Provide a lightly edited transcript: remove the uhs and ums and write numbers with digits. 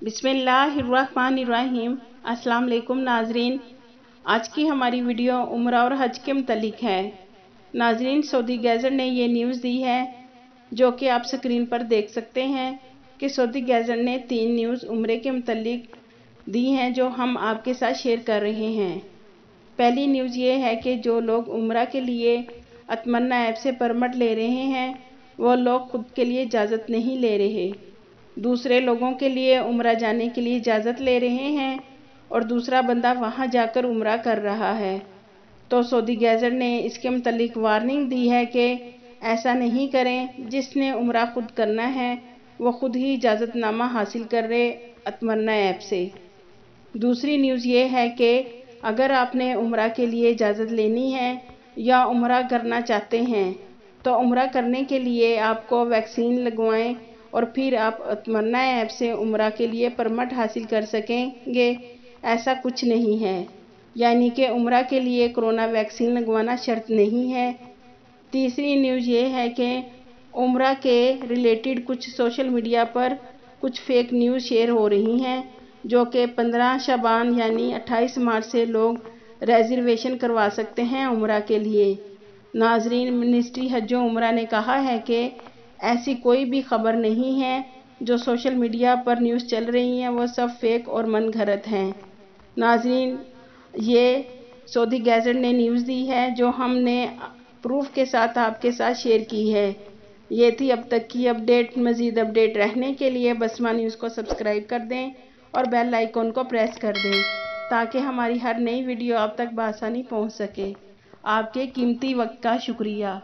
बिस्मिल्लाहिर्रहमानिर्रहीम। अस्सलाम वालेकुम नाजरीन, आज की हमारी वीडियो उम्रा और हज के मुतल्लिक है। नाजरीन, सऊदी गैजेट ने ये न्यूज़ दी है जो कि आप स्क्रीन पर देख सकते हैं कि सऊदी गैजेट ने 3 न्यूज़ उम्रे के मुतल्लिक दी हैं जो हम आपके साथ शेयर कर रहे हैं। पहली न्यूज़ ये है कि जो लोग उम्रा के लिए अतमन्ना ऐप से परमिट ले रहे हैं वो लोग खुद के लिए इजाज़त नहीं ले रहे, दूसरे लोगों के लिए उम्रा जाने के लिए इजाज़त ले रहे हैं और दूसरा बंदा वहां जाकर उम्रा कर रहा है। तो सऊदी गैजेट ने इसके मुतल्लिक वार्निंग दी है कि ऐसा नहीं करें। जिसने उम्रा खुद करना है वो खुद ही इजाज़तनामा हासिल कर रहे अतमन्ना ऐप से। दूसरी न्यूज़ ये है कि अगर आपने उम्रा के लिए इजाज़त लेनी है या उम्रा करना चाहते हैं तो उम्रा करने के लिए आपको वैक्सीन लगवाएं और फिर आप अतमन्ना ऐप से उम्रा के लिए परमिट हासिल कर सकेंगे। ऐसा कुछ नहीं है, यानी कि उम्रा के लिए कोरोना वैक्सीन लगवाना शर्त नहीं है। तीसरी न्यूज़ ये है कि उम्रा के रिलेटेड कुछ सोशल मीडिया पर कुछ फेक न्यूज़ शेयर हो रही हैं जो कि 15 शबान यानी 28 मार्च से लोग रिजर्वेशन करवा सकते हैं उम्रा के लिए। नाजरीन, मिनिस्ट्री हज व उम्रा ने कहा है कि ऐसी कोई भी खबर नहीं है। जो सोशल मीडिया पर न्यूज़ चल रही हैं वो सब फेक और मनगढ़ंत हैं। नाजरीन, ये सऊदी गैजेट ने न्यूज़ दी है जो हमने प्रूफ के साथ आपके साथ शेयर की है। ये थी अब तक की अपडेट। मज़ीद अपडेट रहने के लिए बसमा न्यूज़ को सब्सक्राइब कर दें और बेल आइकन को प्रेस कर दें ताकि हमारी हर नई वीडियो आप तक बआसानी पहुंच सके। आपके कीमती वक्त का शुक्रिया।